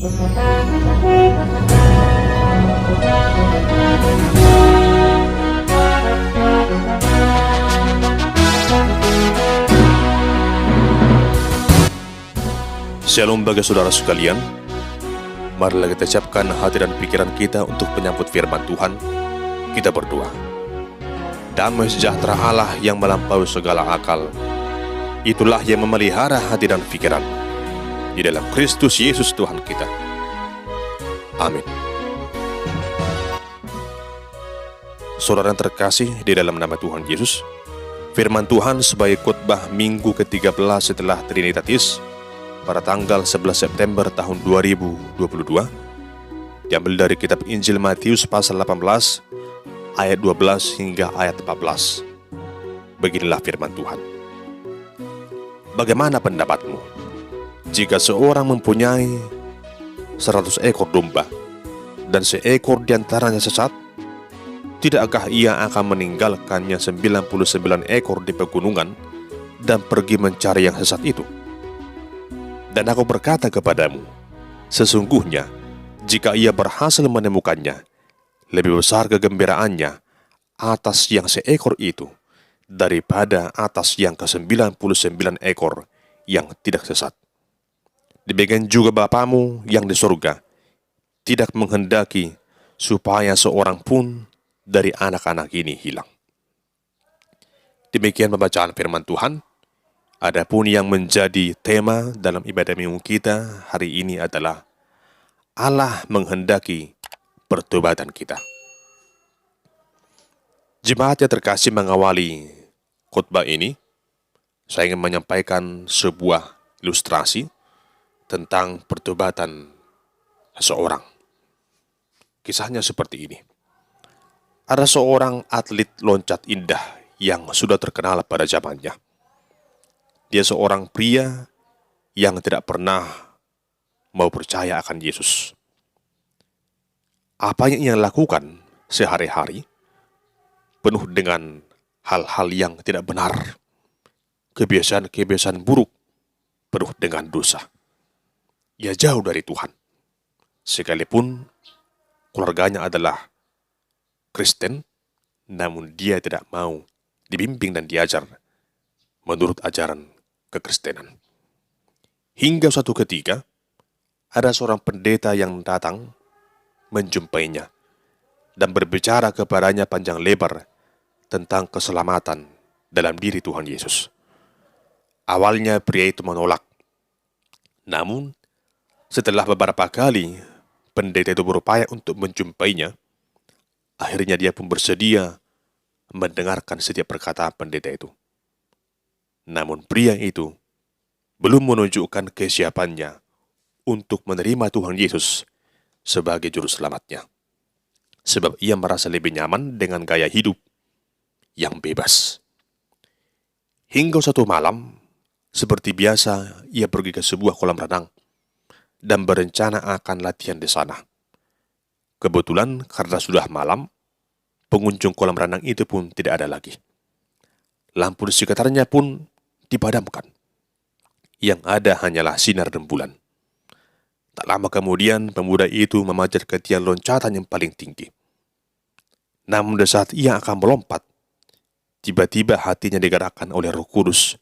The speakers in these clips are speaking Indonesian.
Shalom bagi saudara sekalian. Marilah kita siapkan hati dan pikiran kita untuk menyambut firman Tuhan. Kita berdoa. Damai sejahtera Allah yang melampaui segala akal, itulah yang memelihara hati dan pikiran di dalam Kristus Yesus Tuhan kita. Amin. Saudara yang terkasih di dalam nama Tuhan Yesus, firman Tuhan sebagai khotbah minggu ke-13 setelah Trinitatis pada tanggal 11 September tahun 2022 diambil dari kitab Injil Matius pasal 18 ayat 12 hingga ayat 14. Beginilah firman Tuhan. Bagaimana pendapatmu jika seorang mempunyai 100 ekor domba dan seekor diantaranya sesat? Tidakkah ia akan meninggalkannya 99 ekor di pegunungan dan pergi mencari yang sesat itu? Dan aku berkata kepadamu, sesungguhnya jika ia berhasil menemukannya, lebih besar kegembiraannya atas yang seekor itu daripada atas yang ke-99 ekor yang tidak sesat. Demikian juga Bapamu yang di surga tidak menghendaki supaya seorang pun dari anak-anak ini hilang. Demikian pembacaan firman Tuhan. Adapun yang menjadi tema dalam ibadah minggu kita hari ini adalah Allah menghendaki pertobatan kita. Jemaat yang terkasih, mengawali khotbah ini, saya ingin menyampaikan sebuah ilustrasi tentang pertobatan seseorang. Kisahnya seperti ini. Ada seorang atlet loncat indah yang sudah terkenal pada zamannya. Dia seorang pria yang tidak pernah mau percaya akan Yesus. Apa yang ia lakukan sehari-hari penuh dengan hal-hal yang tidak benar, kebiasaan-kebiasaan buruk, penuh dengan dosa. Ia jauh dari Tuhan. Sekalipun keluarganya adalah Kristen, namun dia tidak mau dibimbing dan diajar menurut ajaran kekristenan. Hingga suatu ketika, ada seorang pendeta yang datang menjumpainya dan berbicara kepadanya panjang lebar tentang keselamatan dalam diri Tuhan Yesus. Awalnya pria itu menolak. Namun, setelah beberapa kali pendeta itu berupaya untuk menjumpainya, akhirnya dia pun bersedia mendengarkan setiap perkataan pendeta itu. Namun pria itu belum menunjukkan kesiapannya untuk menerima Tuhan Yesus sebagai juru selamatnya. Sebab ia merasa lebih nyaman dengan gaya hidup yang bebas. Hingga suatu malam, seperti biasa, ia pergi ke sebuah kolam renang dan berencana akan latihan di sana. Kebetulan karena sudah malam, pengunjung kolam renang itu pun tidak ada lagi. Lampu di sekitarnya pun dipadamkan. Yang ada hanyalah sinar rembulan. Tak lama kemudian, pemuda itu memanjat ke tiang loncatan yang paling tinggi. Namun di saat ia akan melompat, tiba-tiba hatinya digerakkan oleh Roh Kudus,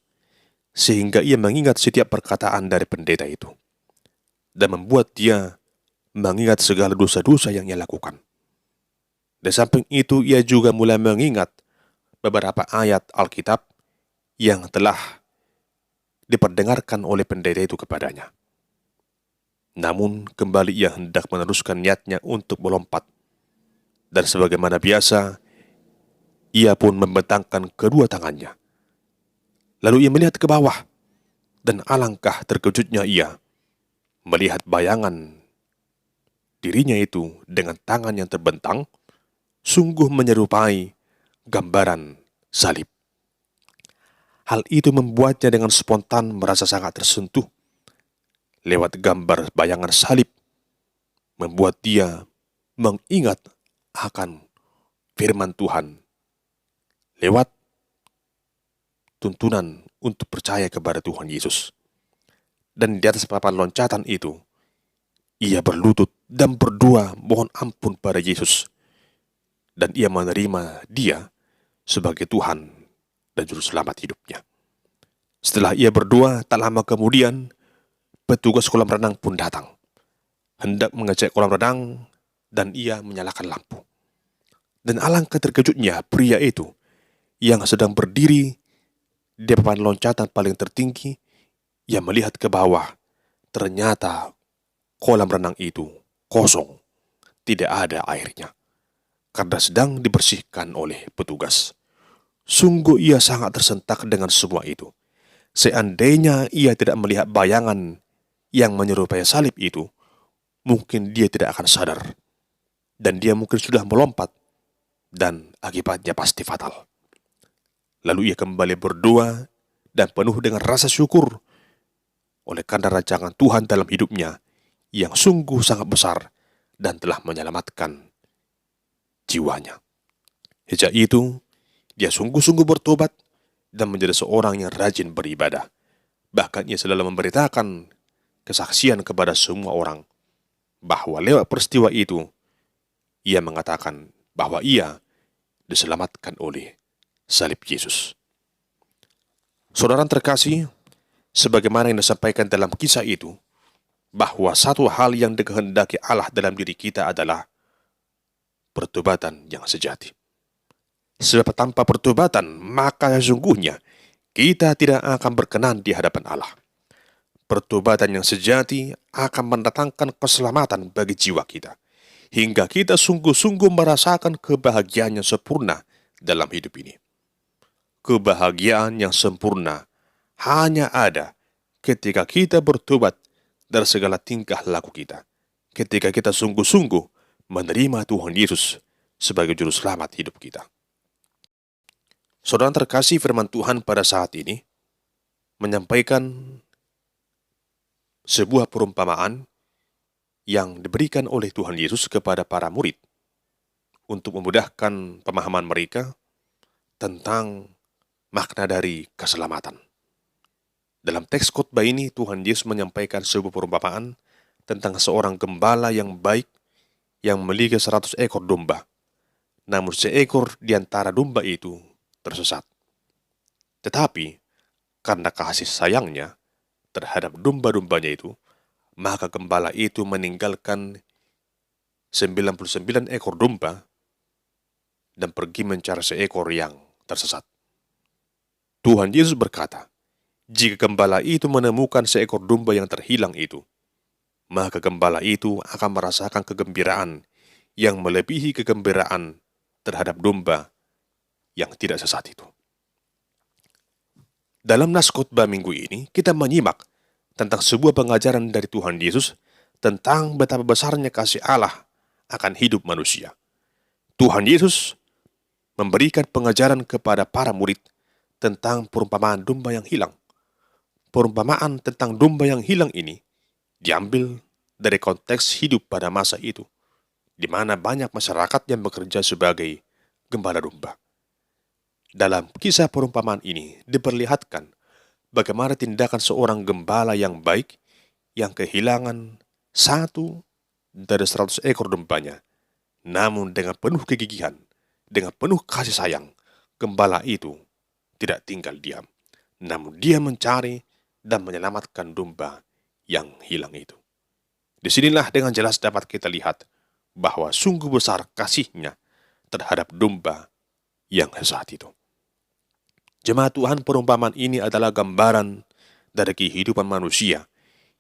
sehingga ia mengingat setiap perkataan dari pendeta itu, dan membuat dia mengingat segala dosa-dosa yang ia lakukan. Di samping itu, ia juga mulai mengingat beberapa ayat Alkitab yang telah diperdengarkan oleh pendeta itu kepadanya. Namun kembali ia hendak meneruskan niatnya untuk melompat. Dan sebagaimana biasa, ia pun membentangkan kedua tangannya. Lalu ia melihat ke bawah, dan alangkah terkejutnya ia melihat bayangan dirinya itu dengan tangan yang terbentang, sungguh menyerupai gambaran salib. Hal itu membuatnya dengan spontan merasa sangat tersentuh. Lewat gambar bayangan salib, membuat dia mengingat akan firman Tuhan lewat tuntunan untuk percaya kepada Tuhan Yesus. Dan di atas papan loncatan itu, Ia berlutut dan berdoa mohon ampun pada Yesus, dan ia menerima Dia sebagai Tuhan dan Juru Selamat hidupnya. Setelah ia berdoa, tak lama kemudian, petugas kolam renang pun datang, hendak mengecek kolam renang, dan ia menyalakan lampu. Dan alangkah terkejutnya pria itu yang sedang berdiri di papan loncatan paling tertinggi, ia melihat ke bawah. Ternyata kolam renang itu kosong, tidak ada airnya, karena sedang dibersihkan oleh petugas. Sungguh ia sangat tersentak dengan semua itu. Seandainya ia tidak melihat bayangan yang menyerupai salib itu, mungkin dia tidak akan sadar. Dan dia mungkin sudah melompat, dan akibatnya pasti fatal. Lalu ia kembali berdoa dan penuh dengan rasa syukur oleh karena rancangan Tuhan dalam hidupnya yang sungguh sangat besar dan telah menyelamatkan jiwanya. Sejak itu, dia sungguh-sungguh bertobat dan menjadi seorang yang rajin beribadah. Bahkan ia selalu memberitakan kesaksian kepada semua orang bahwa lewat peristiwa itu, ia mengatakan bahwa ia diselamatkan oleh salib Yesus. Saudara terkasih, sebagaimana yang disampaikan dalam kisah itu, bahwa satu hal yang dikehendaki Allah dalam diri kita adalah pertobatan yang sejati. Sebab tanpa pertobatan, maka sesungguhnya kita tidak akan berkenan di hadapan Allah. Pertobatan yang sejati akan mendatangkan keselamatan bagi jiwa kita, hingga kita sungguh-sungguh merasakan kebahagiaan yang sempurna dalam hidup ini. Kebahagiaan yang sempurna hanya ada ketika kita bertobat dari segala tingkah laku kita, ketika kita sungguh-sungguh menerima Tuhan Yesus sebagai Juru Selamat hidup kita. Saudara terkasih, firman Tuhan pada saat ini menyampaikan sebuah perumpamaan yang diberikan oleh Tuhan Yesus kepada para murid untuk memudahkan pemahaman mereka tentang makna dari keselamatan. Dalam teks khotbah ini, Tuhan Yesus menyampaikan sebuah perumpamaan tentang seorang gembala yang baik yang memiliki 100 ekor domba. Namun seekor di antara domba itu tersesat. Tetapi, karena kasih sayangnya terhadap domba-dombanya itu, maka gembala itu meninggalkan 99 ekor domba dan pergi mencari seekor yang tersesat. Tuhan Yesus berkata, jika gembala itu menemukan seekor domba yang terhilang itu, maka gembala itu akan merasakan kegembiraan yang melebihi kegembiraan terhadap domba yang tidak sesat itu. Dalam nas khotbah minggu ini, kita menyimak tentang sebuah pengajaran dari Tuhan Yesus tentang betapa besarnya kasih Allah akan hidup manusia. Tuhan Yesus memberikan pengajaran kepada para murid tentang perumpamaan domba yang hilang. Perumpamaan tentang domba yang hilang ini diambil dari konteks hidup pada masa itu, di mana banyak masyarakat yang bekerja sebagai gembala domba. Dalam kisah perumpamaan ini diperlihatkan bagaimana tindakan seorang gembala yang baik yang kehilangan satu dari 100 ekor dombanya. Namun dengan penuh kegigihan, dengan penuh kasih sayang, gembala itu tidak tinggal diam. Namun dia mencari dan menyelamatkan domba yang hilang itu. Disinilah dengan jelas dapat kita lihat bahwa sungguh besar kasihnya terhadap domba yang sesat itu. Jemaat Tuhan, perumpamaan ini adalah gambaran dari kehidupan manusia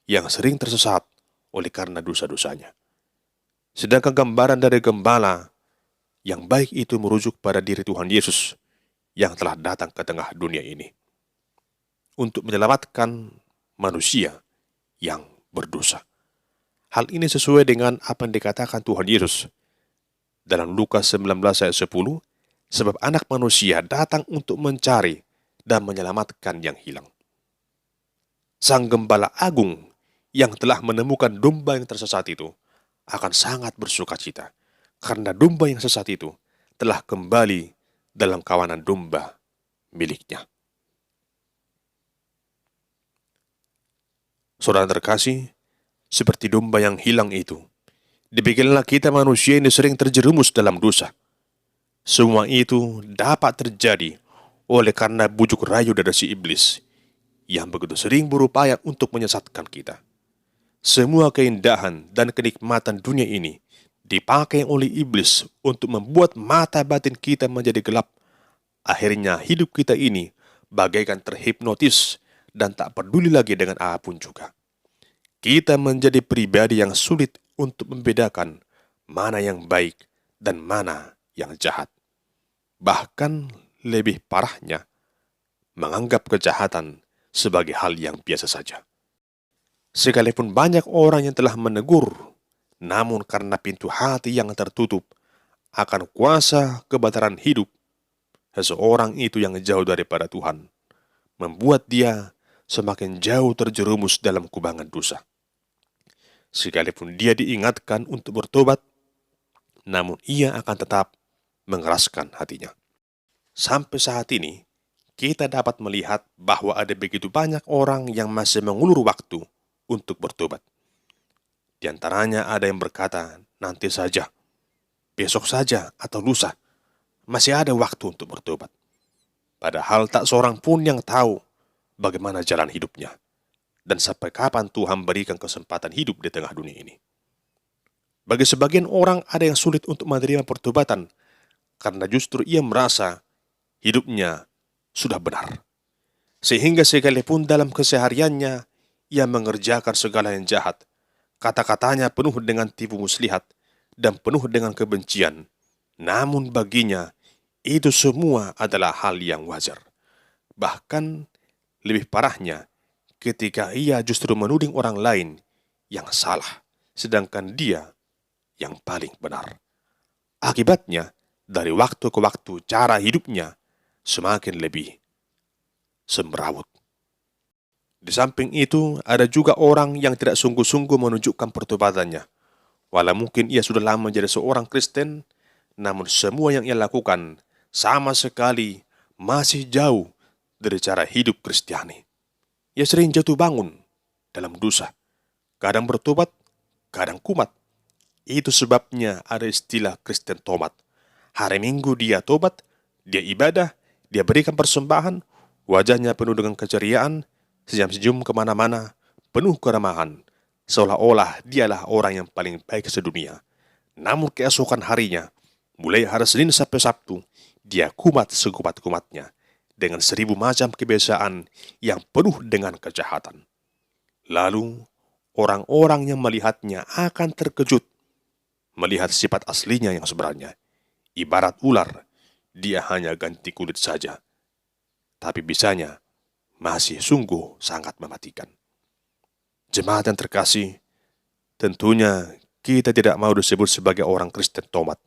yang sering tersesat oleh karena dosa-dosanya. Sedangkan gambaran dari gembala yang baik itu merujuk pada diri Tuhan Yesus yang telah datang ke tengah dunia ini untuk menyelamatkan manusia yang berdosa. Hal ini sesuai dengan apa yang dikatakan Tuhan Yesus dalam Lukas 19 ayat 10, sebab anak manusia datang untuk mencari dan menyelamatkan yang hilang. Sang gembala agung yang telah menemukan domba yang tersesat itu akan sangat bersukacita, karena domba yang sesat itu telah kembali dalam kawanan domba miliknya. Saudara terkasih, Seperti domba yang hilang itu, demikianlah kita manusia ini sering terjerumus dalam dosa. Semua itu dapat terjadi oleh karena bujuk rayu dari si iblis yang begitu sering berupaya untuk menyesatkan kita. Semua keindahan dan kenikmatan dunia ini dipakai oleh iblis untuk membuat mata batin kita menjadi gelap. Akhirnya hidup kita ini bagaikan terhipnotis dan tak peduli lagi dengan apapun juga. Kita menjadi pribadi yang sulit untuk membedakan mana yang baik dan mana yang jahat. Bahkan lebih parahnya, menganggap kejahatan sebagai hal yang biasa saja. Sekalipun banyak orang yang telah menegur, namun karena pintu hati yang tertutup akan kuasa kebataran hidup, seseorang itu yang jauh daripada Tuhan, membuat dia semakin jauh terjerumus dalam kubangan dosa. Sekalipun dia diingatkan untuk bertobat, namun ia akan tetap mengeraskan hatinya. Sampai saat ini, kita dapat melihat bahwa ada begitu banyak orang yang masih mengulur waktu untuk bertobat. Di antaranya ada yang berkata, nanti saja, besok saja, atau lusa, masih ada waktu untuk bertobat. Padahal tak seorang pun yang tahu bagaimana jalan hidupnya, dan sampai kapan Tuhan berikan kesempatan hidup di tengah dunia ini. Bagi sebagian orang ada yang sulit untuk menerima pertobatan, karena justru ia merasa hidupnya sudah benar. Sehingga sekalipun dalam kesehariannya, ia mengerjakan segala yang jahat. Kata-katanya penuh dengan tipu muslihat dan penuh dengan kebencian. Namun baginya, itu semua adalah hal yang wajar. Bahkan lebih parahnya, ketika ia justru menuding orang lain yang salah, sedangkan dia yang paling benar. Akibatnya, dari waktu ke waktu cara hidupnya semakin lebih semrawut. Di samping itu, ada juga orang yang tidak sungguh-sungguh menunjukkan pertobatannya. Walau mungkin ia sudah lama menjadi seorang Kristen, namun semua yang ia lakukan sama sekali masih jauh dari cara hidup Kristiani. Ia sering jatuh bangun dalam dosa. Kadang bertobat, kadang kumat. Itu sebabnya ada istilah Kristen tomat. Hari Minggu dia tobat, dia ibadah, dia berikan persembahan, wajahnya penuh dengan keceriaan, senyum-senyum kemana-mana, penuh keramahan, seolah-olah dialah orang yang paling baik sedunia. Namun keesokan harinya, mulai hari Senin sampai Sabtu, dia kumat sekumat-kumatnya, dengan 1000 macam kebiasaan yang penuh dengan kejahatan. Lalu, orang-orang yang melihatnya akan terkejut, melihat sifat aslinya yang sebenarnya. Ibarat ular, dia hanya ganti kulit saja. Tapi bisanya, masih sungguh sangat mematikan. Jemaat yang terkasih, tentunya kita tidak mau disebut sebagai orang Kristen tomat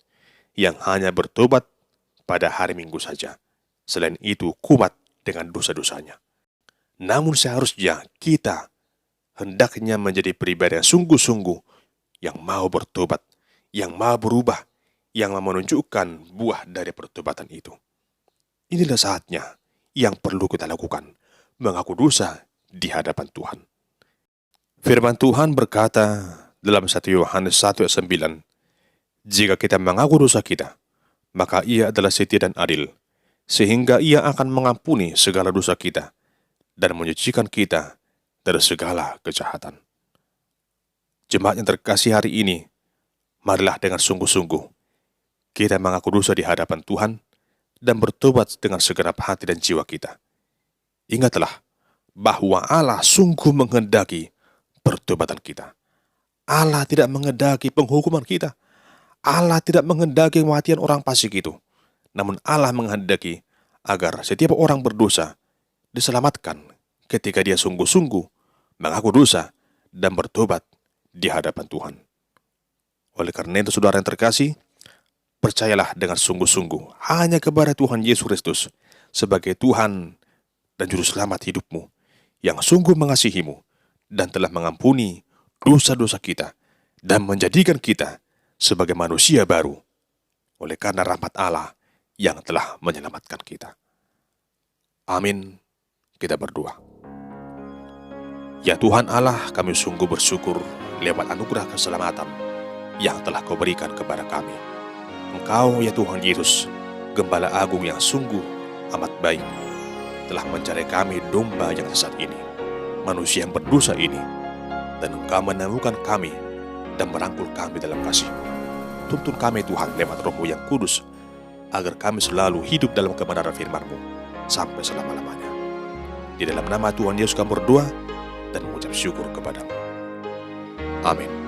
yang hanya bertobat pada hari Minggu saja. Selain itu kumat dengan dosa-dosanya. Namun seharusnya kita hendaknya menjadi pribadi yang sungguh-sungguh yang mau bertobat, yang mau berubah, yang mau menunjukkan buah dari pertobatan itu. Inilah saatnya yang perlu kita lakukan, mengaku dosa di hadapan Tuhan. Firman Tuhan berkata dalam 1 Yohanes 1 ayat 9, jika kita mengaku dosa kita, maka ia adalah setia dan adil, sehingga ia akan mengampuni segala dosa kita dan menyucikan kita dari segala kejahatan. Jemaat yang terkasih hari ini, marilah dengan sungguh-sungguh kita mengaku dosa di hadapan Tuhan dan bertobat dengan segenap hati dan jiwa kita. Ingatlah bahwa Allah sungguh menghendaki pertobatan kita. Allah tidak menghendaki penghukuman kita. Allah tidak menghendaki kematian orang fasik itu. Namun Allah menghendaki agar setiap orang berdosa diselamatkan ketika dia sungguh-sungguh mengaku dosa dan bertobat di hadapan Tuhan. Oleh karena itu, saudara yang terkasih, percayalah dengan sungguh-sungguh hanya kepada Tuhan Yesus Kristus sebagai Tuhan dan Juru Selamat hidupmu, yang sungguh mengasihimu dan telah mengampuni dosa-dosa kita dan menjadikan kita sebagai manusia baru oleh karena rahmat Allah yang telah menyelamatkan kita. Amin. Kita berdoa. Ya Tuhan Allah, kami sungguh bersyukur lewat anugerah keselamatan yang telah Kau berikan kepada kami. Engkau ya Tuhan Yesus, Gembala Agung yang sungguh amat baik, telah mencari kami domba yang sesat ini, manusia yang berdosa ini, dan Engkau menemukan kami dan merangkul kami dalam kasih. Tuntun kami Tuhan lewat Roh-Mu yang kudus, agar kami selalu hidup dalam kebenaran firman-Mu sampai selama-lamanya. Di dalam nama Tuhan Yesus kami berdoa dan mengucap syukur kepadamu. Amin.